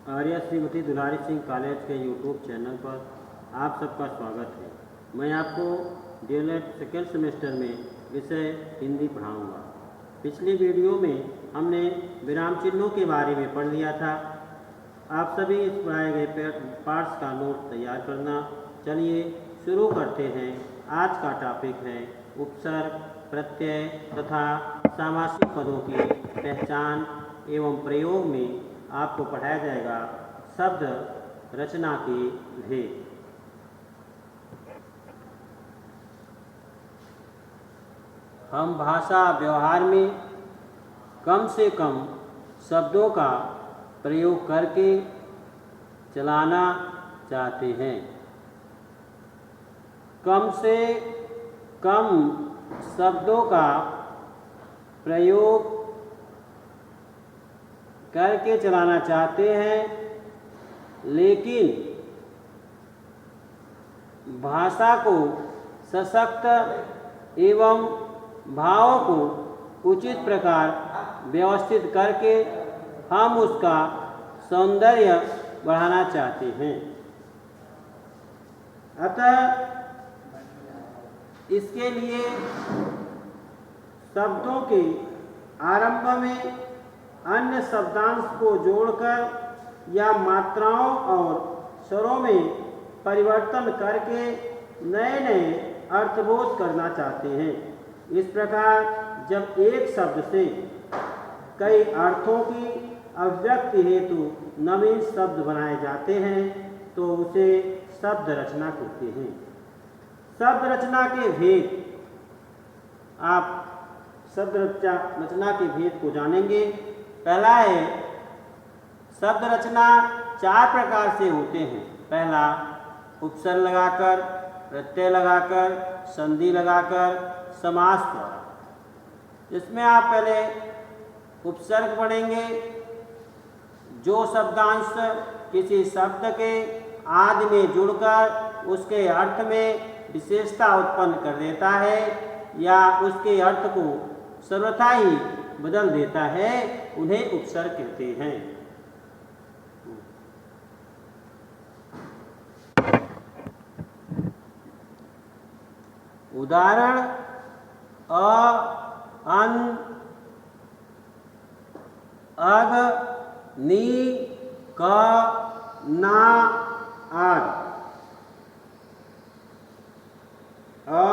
आर्या श्रीमती दुलारी Singh college के YouTube channel पर आप सबका स्वागत है। मैं आपको डीएलएड सेकेंड सेमेस्टर में विषय हिंदी पढ़ाऊंगा। पिछली वीडियो में हमने विराम चिन्हों के बारे में पढ़ लिया था। आप सभी इस पढ़ाए गए पार्ट्स का नोट तैयार करना। चलिए शुरू करते हैं। आज का टॉपिक है उपसर्ग, प्रत्यय तथा सामासिक पदों की पहचान एवं प्रयोग में आपको पढ़ाया जाएगा शब्द रचना के भेद। हम भाषा व्यवहार में कम से कम शब्दों का प्रयोग करके चलाना चाहते हैं। कम से कम शब्दों का प्रयोग करके चलाना चाहते हैं, लेकिन भाषा को सशक्त एवं भावों को उचित प्रकार व्यवस्थित करके हम उसका सौंदर्य बढ़ाना चाहते हैं। अतः इसके लिए शब्दों के आरंभ में अन्य शब्दांश को जोड़कर या मात्राओं और स्वरों में परिवर्तन करके नए नए अर्थबोध करना चाहते हैं। इस प्रकार जब एक शब्द से कई अर्थों की अभिव्यक्ति हेतु नवीन शब्द बनाए जाते हैं तो उसे शब्द रचना कहते हैं। शब्द रचना के भेद, आप शब्द रचना के भेद को जानेंगे। पहला है, शब्द रचना चार प्रकार से होते हैं। पहला, उपसर्ग लगाकर, प्रत्यय लगाकर, संधि लगाकर, समास द्वारा। इसमें आप पहले उपसर्ग पढ़ेंगे। जो शब्दांश किसी शब्द के आदि में जुड़कर उसके अर्थ में विशेषता उत्पन्न कर देता है या उसके अर्थ को सर्वथा ही बदल देता है, उन्हें उपसर्ग कहते हैं। उदाहरण अ, अन, अग, नी, क, ना आदि। अ,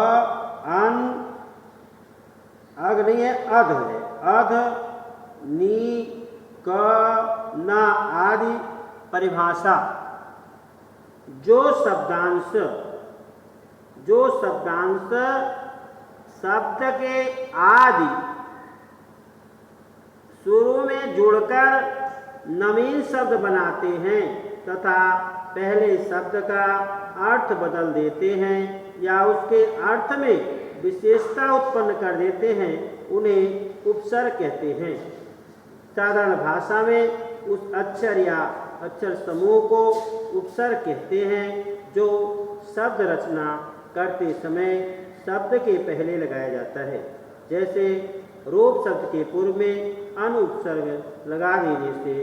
अन, अग नहीं है, अध है। अध, नी, क, ना आदि परिभाषा। जो शब्दांश शब्द के आदि शुरू में जुड़कर नवीन शब्द बनाते हैं तथा पहले शब्द का अर्थ बदल देते हैं या उसके अर्थ में विशेषता उत्पन्न कर देते हैं, उन्हें उपसर्ग कहते हैं। साधारण भाषा में उस अक्षर या अक्षर समूह को उपसर्ग कहते हैं जो शब्द रचना करते समय शब्द के पहले लगाया जाता है। जैसे रूप शब्द के पूर्व में अनुपसर्ग लगा देने से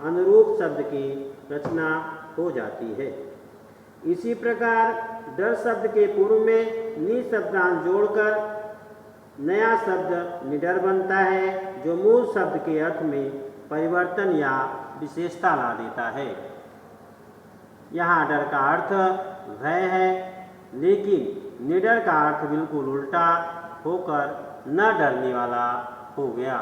अनुरूप शब्द की रचना हो जाती है। इसी प्रकार डर शब्द के पूर्व में नि शब्दांश जोड़कर नया शब्द निडर बनता है जो मूल शब्द के अर्थ में परिवर्तन या विशेषता ला देता है। यहाँ डर का अर्थ भय है, लेकिन निडर का अर्थ बिल्कुल उल्टा होकर न डरने वाला हो गया।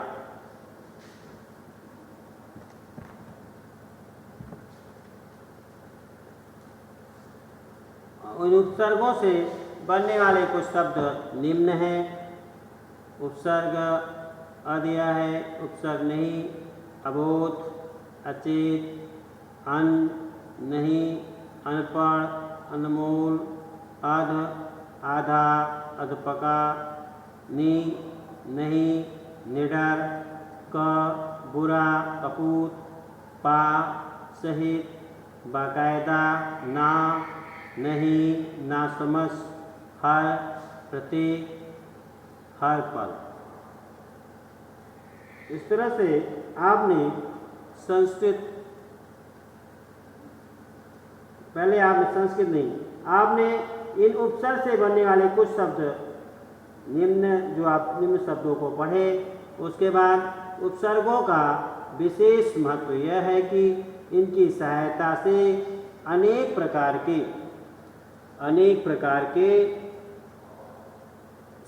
उन उपसर्गों से बनने वाले कुछ शब्द निम्न हैं। उपसर्ग अ दिया है, उपसर्ग नहीं, अबोध, अचेत, अन, नहीं, अनपढ़, अनमोल, अध, आधा, अधपका, नी, नहीं, निडर, क, बुरा, कपूत, पा, सहित, बाकायदा, ना, नहीं, नासमझ, हर, प्रत्येक, हर पल। इस तरह से आपने संस्कृत पहले आपने संस्कृत नहीं, आपने इन उपसर्ग से बनने वाले कुछ शब्द जो आप निम्न शब्दों को पढ़े। उसके बाद उपसर्गों का विशेष महत्व यह है कि इनकी सहायता से अनेक प्रकार के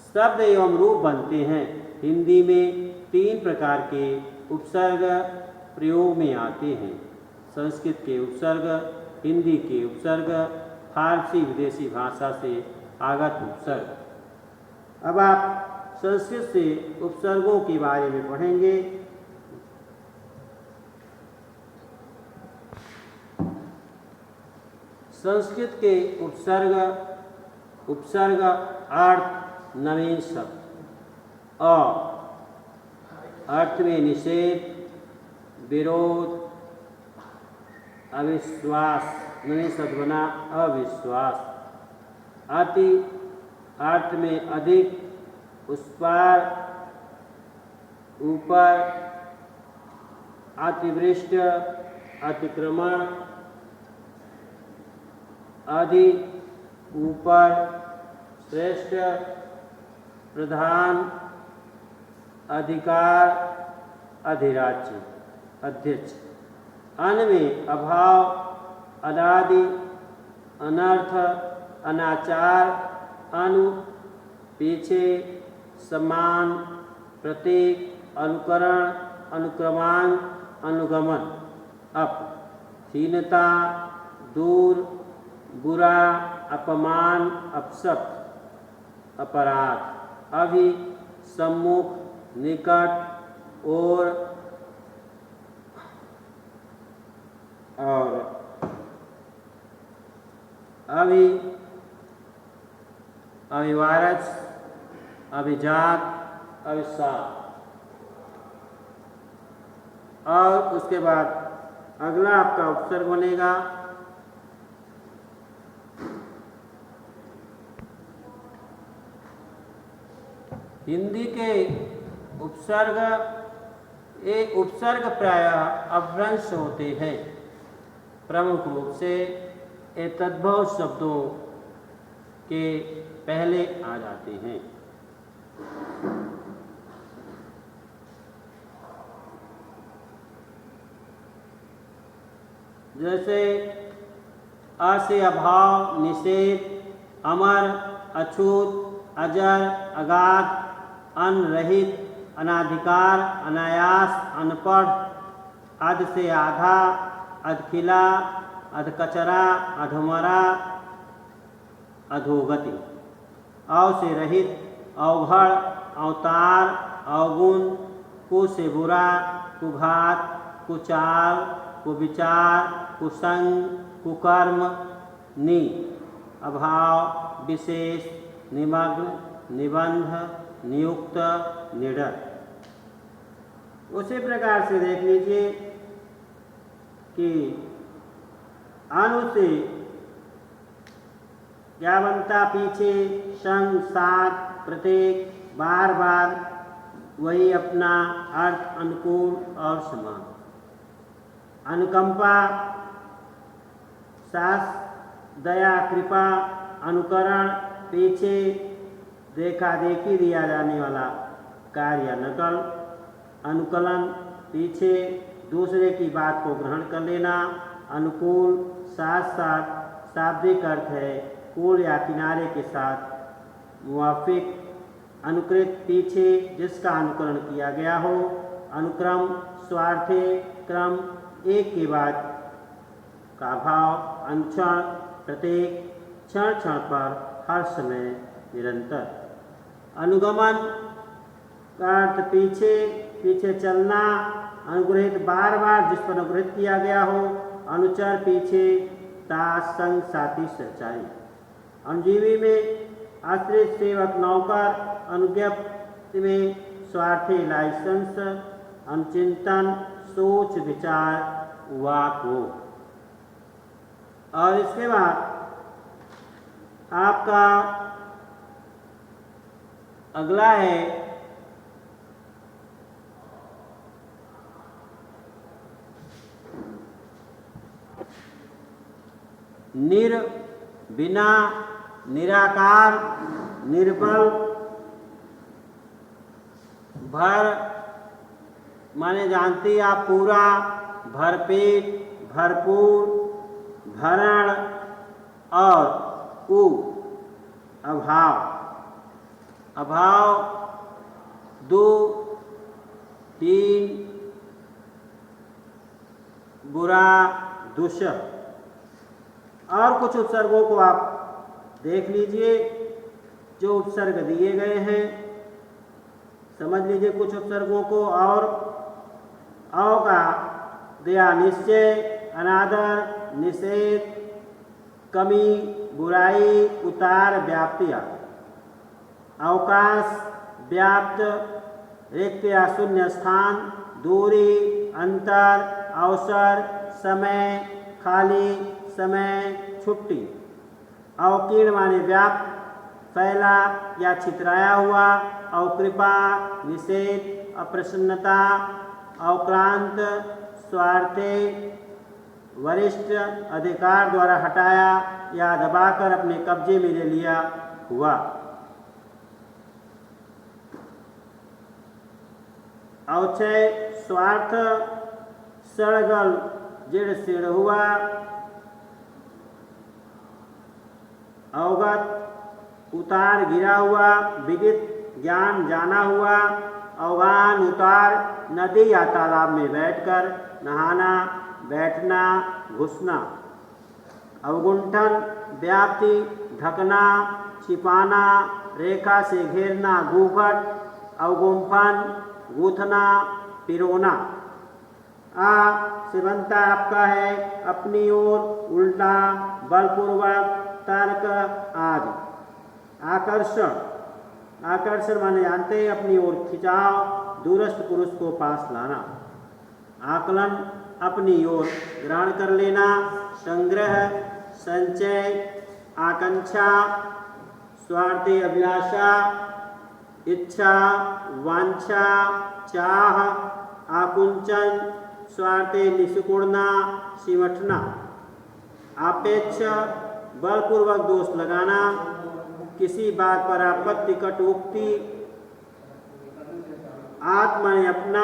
शब्द एवं रूप बनते हैं। हिंदी में 3 प्रकार के उपसर्ग प्रयोग में आते हैं: संस्कृत के उपसर्ग, हिंदी के उपसर्ग, फारसी विदेशी भाषा से आगत उपसर्ग। अब आप संस्कृत से उपसर्गों के बारे में पढ़ेंगे। संस्कृत के उपसर्ग अर्थ नवीन शब्द और अर्थ में निषेध, विरोध, अविश्वास, नवीन शब्द बना अविश्वास। अति अर्थ में अधिक, उस पर, ऊपर, अतिवृष्ट, अतिक्रमण, अधिक, ऊपर, श्रेष्ठ, प्रधान, अधिकार, अधिराज्य, अध्यक्ष। अन्न में अभाव, अनादि, अनर्थ, अनाचार, अनु, पीछे, समान, प्रतीक, अनुकरण, अनुक्रमांक, अनुगमन। अप, हीनता, दूर, बुरा, अपमान, अपशब्द, अपराध। अभि, सम्मुख, निकट, और अभिवारज, अभिजात, अभिशाप। और उसके बाद अगला आपका उपसर्ग बनेगा हिंदी के उपसर्ग। ये उपसर्ग प्रायः अपभ्रंश होते हैं, प्रमुख रूप से ये तद्भव शब्दों के पहले आ जाते हैं। जैसे अ से अभाव, निषेध, अमर, अछूत, अजर, अगाध, अनरहित, अनाधिकार, अनायास, अनपढ़। अध से आधा, अधखिला, अधकचरा, अधमरा, अधोगति। अव से रहित, अवघड़, अवतार, अवगुण। कु से बुरा, कुघात, कुचाल, कुविचार, कुसंग, कुकर्म। नि, अभाव, विशेष, निमग्न, निबंध, नियुक्त, निडर। उसी प्रकार से देख लीजिए कि अनु से क्या बनता, पीछे, संग, साथ, प्रत्येक, बार बार, वही अपना अर्थ अनुकूल और समान। अनुकंपा, सास, दया, कृपा, अनुकरण, पीछे, देखा देखी दिया जाने वाला कार्य या नकल। अनुकलन, पीछे, दूसरे की बात को ग्रहण कर लेना। अनुकूल, साथ साथ, शाब्दिक अर्थ है कूल या किनारे के साथ मुवाफिक। अनुकृत, पीछे, जिसका अनुकरण किया गया हो। अनुक्रम, स्वार्थे, क्रम, एक के बाद का भाव। अनुक्षण, प्रत्येक, क्षण क्षण पर, हर समय, निरंतर। अनुगमन का अर्थ पीछे, पीछे चलना। अनुग्रहित, बार बार जिस पर अनुग्रहित किया गया हो। अनुचर, पीछे, दास, संग, साथी, सच्चाई। अनुजीवी में आश्रित, सेवक, नौकर। अनुज्ञप्ति में स्वार्थी, लाइसेंस। अनुचिंतन, सोच, विचार, वाक हो। और इसके बाद आपका अगला है निर बिना, निराकार, निर्बल, भर माने जानती आप पूरा, भरपेट, भरपूर, भरण और उ अभाव। अभाव 2, 3, बुरा, दूषण। और कुछ उपसर्गों को आप देख लीजिए जो उपसर्ग दिए गए हैं, समझ लीजिए कुछ उपसर्गों को। और अव का दया निश्चय, अनादर, निषेध, कमी, बुराई, उतार, व्याप्तिया। अवकाश, व्याप्त, रिक्त या शून्य स्थान, दूरी, अंतर, अवसर, समय, खाली, समय, छुट्टी। अवकीर्ण माने व्याप्त, फैला या छितराया हुआ। अवकृपा, निषेध, अप्रसन्नता। अवक्रांत, स्वार्थी, वरिष्ठ, अधिकार द्वारा हटाया या दबाकर अपने कब्जे में ले लिया हुआ। अवक्षय, स्वार्थ, सड़गल, जिड़ सिड़ हुआ। अवगत, उतार, गिरा हुआ। विदित, ज्ञान, जाना हुआ। अवगान, उतार, नदी या तालाब में बैठकर नहाना, बैठना, घुसना। अवगुंठन, व्याप्ति, ढकना, छिपाना, रेखा से घेरना, घूंघट। अवगुंफन, गूंथना, पिरोना। आ से बनता आपका है अपनी ओर, उल्टा, बलपूर्वक, तर्क आदि। आकर्षण, आकर्षण माने जानते हैं अपनी ओर खिंचाव, दूरस्थ पुरुष को पास लाना। आकलन, अपनी ओर ग्रहण कर लेना। संग्रह, संचय, आकांक्षा, स्वार्थी अभिलाषा, इच्छा, वांछा, चाह, आकुंचन, स्वार्थी निष्कुड़ना, सिमटना। आपेक्ष, बलपूर्वक दोष लगाना, किसी बात पर आपत्ति, कटुक्ति। आत्मा ने अपना,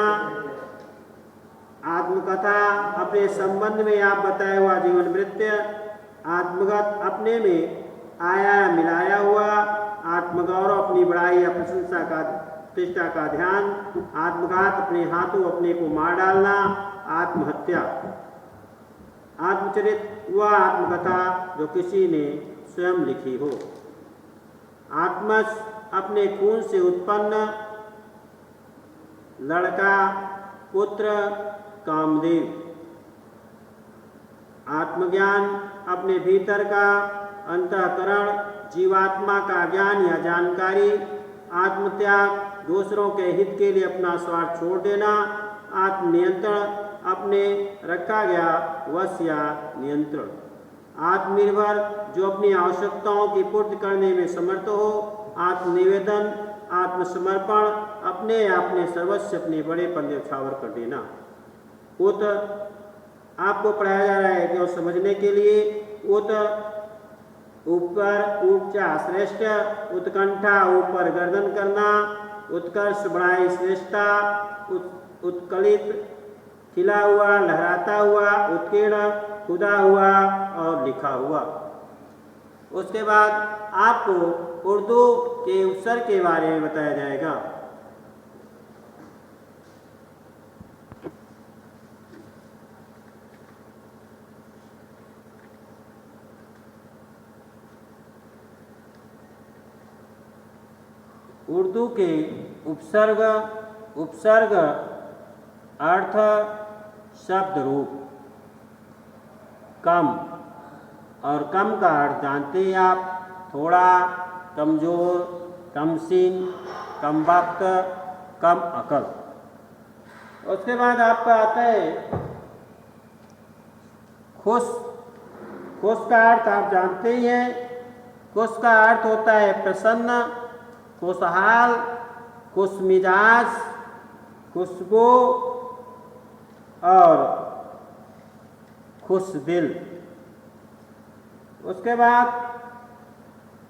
आत्मकथा, अपने संबंध में आप बताया हुआ जीवन वृत्त। आत्मगत, अपने में आया मिलाया हुआ। आत्मगौरव, अपनी बड़ाई या प्रशंसा का, प्रतिष्ठा का ध्यान। आत्मघात, अपने हाथों अपने को मार डालना। आत्महत्या। आत्मचरित, वह आत्मकथा जो किसी ने स्वयं लिखी हो। आत्मज, अपने खून से उत्पन्न, लड़का, पुत्र, कामदेव। आत्मज्ञान, अपने भीतर का अंतःकरण, जीवात्मा का ज्ञान या जानकारी। आत्मत्याग, दूसरों के हित के लिए अपना स्वार्थ छोड़ देना। आत्मनियंत्रण, अपने रखा गया वश या नियंत्रण। आत्मनिर्भर, जो अपनी आवश्यकताओं की पूर्ति करने में समर्थ हो। आत्मनिवेदन, आत्मसमर्पण, अपने अपने सर्वस्व अपने बड़े पर न्यौछावर कर देना। उत, आपको पढ़ाया जा रहा है कि समझने के लिए। उत, ऊपर, ऊंचा, श्रेष्ठ। उत्कंठा, ऊपर गर्दन करना। उत्कर्ष, बड़ाई, श्रेष्ठता। उत्कलित, खिला हुआ, लहराता हुआ। उत्कीर्ण, खुदा हुआ और लिखा हुआ। उसके बाद आपको उर्दू के उपसर्ग के बारे में बताया जाएगा। उर्दू के उपसर्ग, उपसर्ग अर्थ, शब्द रूप। कम, और कम का अर्थ जानते हैं आप, थोड़ा, कमजोर, कमसीन, कम वक्त, कम अकल। उसके बाद आपका आता है खुश। खुश का अर्थ आप जानते ही हैं। खुश का अर्थ होता है प्रसन्न, खुशहाल, खुश मिजाज, खुशबू और खुश दिल। उसके बाद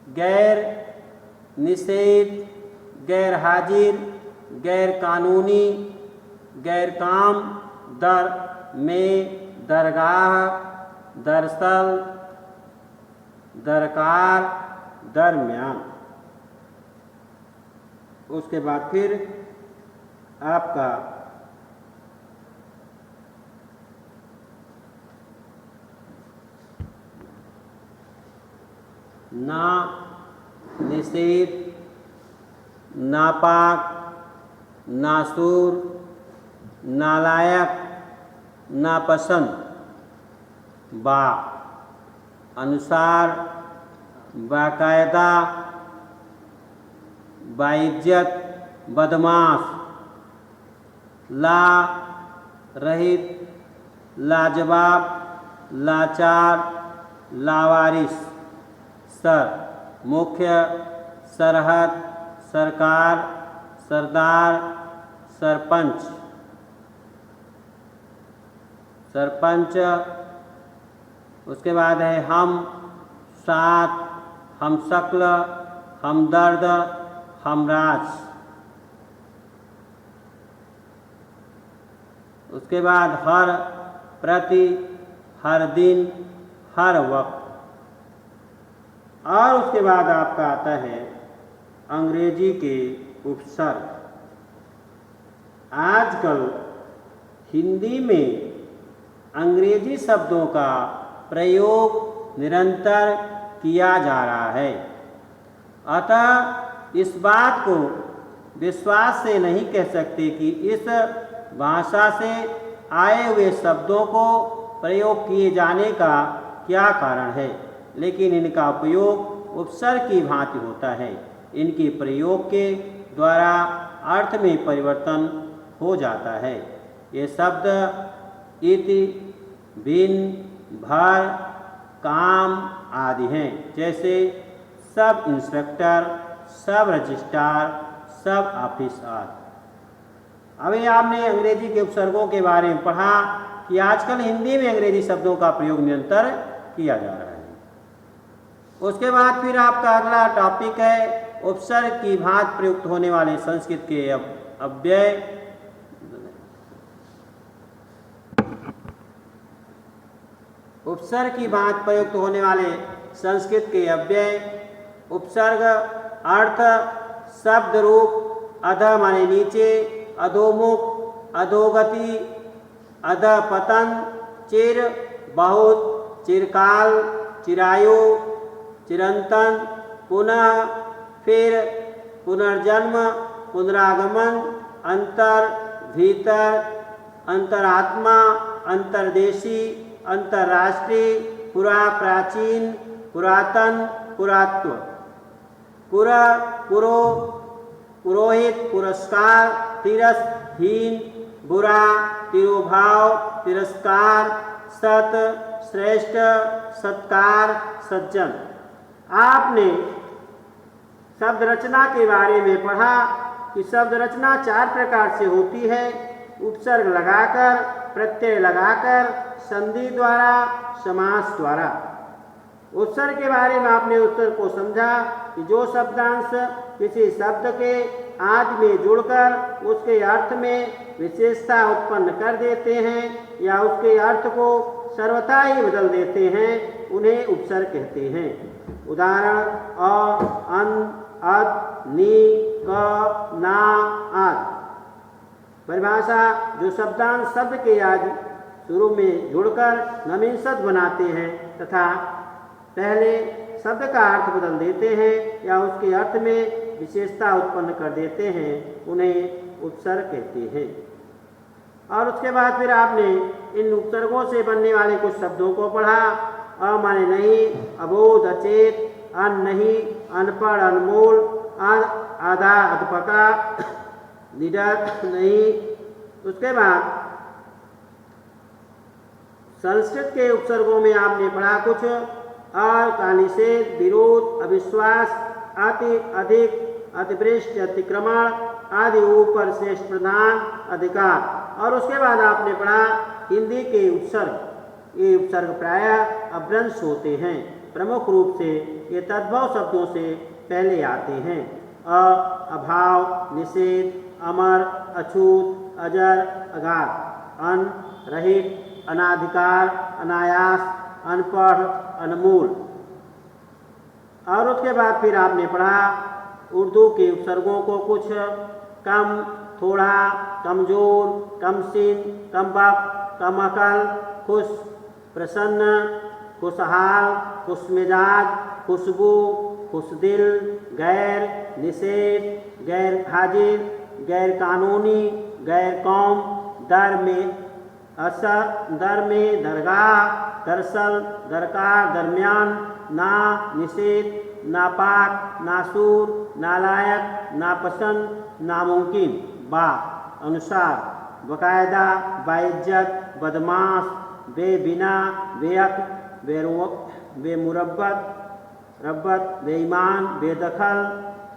गैर, निषेध, गैर हाजिर, गैर कानूनी, गैर काम, दर में, दरगाह, दरअसल, दरकार, दरमियान। उसके बाद फिर आपका ना, निषेध, नापाक, नासूर, नालायक, नापसंद, बा, अनुसार, बाकायदा, बाइज्जत, बदमाश, ला, रहित, लाजवाब, लाचार, लावारिस, सर, मुख्य, सरहद, सरकार, सरदार, सरपंच, सरपंच। उसके बाद है हम, साथ, हम शक्ल, हमदर्द, हमराज। उसके बाद हर, प्रति, हर दिन, हर वक्त। और उसके बाद आपका आता है अंग्रेजी के उपसर्ग। आजकल हिंदी में अंग्रेजी शब्दों का प्रयोग निरंतर किया जा रहा है, अतः इस बात को विश्वास से नहीं कह सकते कि इस भाषा से आए हुए शब्दों को प्रयोग किए जाने का क्या कारण है, लेकिन इनका उपयोग उपसर्ग की भांति होता है। इनके प्रयोग के द्वारा अर्थ में परिवर्तन हो जाता है। ये शब्द इति, भिन्न, भर, काम आदि हैं, जैसे सब इंस्पेक्टर, सब रजिस्ट्रार, सब ऑफिस आदि। अभी आपने अंग्रेजी के उपसर्गों के बारे में पढ़ा कि आजकल हिंदी में अंग्रेजी शब्दों का प्रयोग निरंतर किया जा रहा है। उसके बाद फिर आपका अगला टॉपिक है उपसर्ग की भांति प्रयुक्त होने वाले संस्कृत के अव्यय। उपसर्ग की भांति प्रयुक्त होने वाले संस्कृत के अव्यय। उपसर्ग अर्थ, शब्द रूप, अध माने नीचे, अधोमुख, अधोगति, अधपतन, चिर, बहुत, चिरकाल, चिरायु, चिरंतन, पुनः, फिर, पुनर्जन्म, पुनरागमन, अंतर, भीतर, अंतरात्मा, अंतर्देशी, अंतर्राष्ट्रीय, पुरा, प्राचीन, पुरातन, पुरात्व, पुरा, पुरो, पुरोहित, पुरस्कार, तिरस, हीन, बुरा, तिरोभाव, तिरस्कार, सत, श्रेष्ठ, सत्कार, सज्जन। आपने शब्द रचना के बारे में पढ़ा कि शब्द रचना 4 प्रकार से होती है। उपसर्ग लगाकर, प्रत्यय लगाकर, संधि द्वारा, समास द्वारा। उपसर्ग के बारे में आपने उपसर्ग को समझा कि जो शब्दांश किसी शब्द के आदि में जुड़कर उसके अर्थ में विशेषता उत्पन्न कर देते हैं या उसके अर्थ को सर्वथा ही बदल देते हैं, उन्हें उपसर्ग कहते हैं। उदाहरण अ, अन, अद, नि, क, ना आदि। परिभाषा, जो शब्दांश शब्द के आदि शुरू में जुड़कर नवीन शब्द बनाते हैं तथा पहले शब्द का अर्थ बदल देते हैं या उसके अर्थ में विशेषता उत्पन्न कर देते हैं, उन्हें उपसर्ग कहते हैं। और उसके बाद फिर आपने इन उपसर्गों से बनने वाले कुछ शब्दों को पढ़ा। अ माने नहीं, अबोध, अचेत, अन नहीं, अनपढ़, अनमोल, आधा, अधपका, निडर, नहीं। उसके बाद संस्कृत के उपसर्गों में आपने पढ़ा कुछ और का निषेध, विरोध, अविश्वास, अति, अधिक, अतिवृष्टि, अतिक्रमण आदि, ऊपर, श्रेष्ठ, प्रधान, अधिकार। और उसके बाद आपने पढ़ा हिंदी के उपसर्ग। ये उपसर्ग प्रायः अपभ्रंश होते हैं। प्रमुख रूप से ये तद्भव शब्दों से पहले आते हैं। अभाव, निषेध, अमर, अछूत, अजर, अगाध, अन, रहित, अनाधिकार, अनायास, अनपढ़, अनमूल। और उसके बाद फिर आपने पढ़ा उर्दू के उपसर्गों को, कुछ कम, थोड़ा, कमजोर, कमसिन, कमबख्त, कमअकल, खुश, प्रसन्न, खुशहाल, खुशमिजाज, खुशबू, खुशदिल, गैर, निषेध, गैर हाजिर, गैर कानूनी, गैर कौम, दर में असर, दर में दरगाह, दरअसल, दरकार, दरमियान, ना, निषेध, नापाक, नासूर, नालायक, नापसंद, नामुमकिन, बा, अनुसार, बाकायदा, बाइज्जत, बदमाश, बेबिना, बेअक, बेमुरब्बत, रब्बत, बेईमान, बेदखल,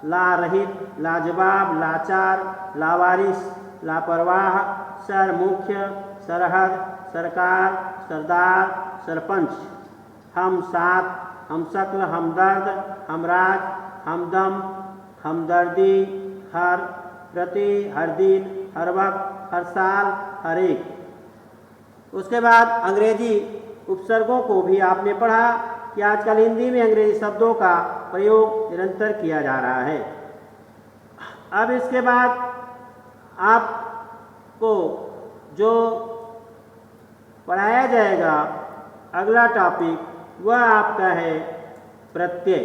लारहित, लाजवाब, लाचार, लावारिस, लापरवाह, सर, मुख्य, सरहद, सरकार, सरदार, सरपंच, हम साथ, हम शक्ल, हमदर्द, हमराज, हमदम, हमदर्दी, हर, प्रति, हर दिन, हर वक्त, हर साल, हर एक। उसके बाद अंग्रेजी उपसर्गों को भी आपने पढ़ा कि आजकल हिंदी में अंग्रेजी शब्दों का प्रयोग निरंतर किया जा रहा है। अब इसके बाद आपको जो पढ़ाया जाएगा अगला टॉपिक वह आपका है प्रत्यय।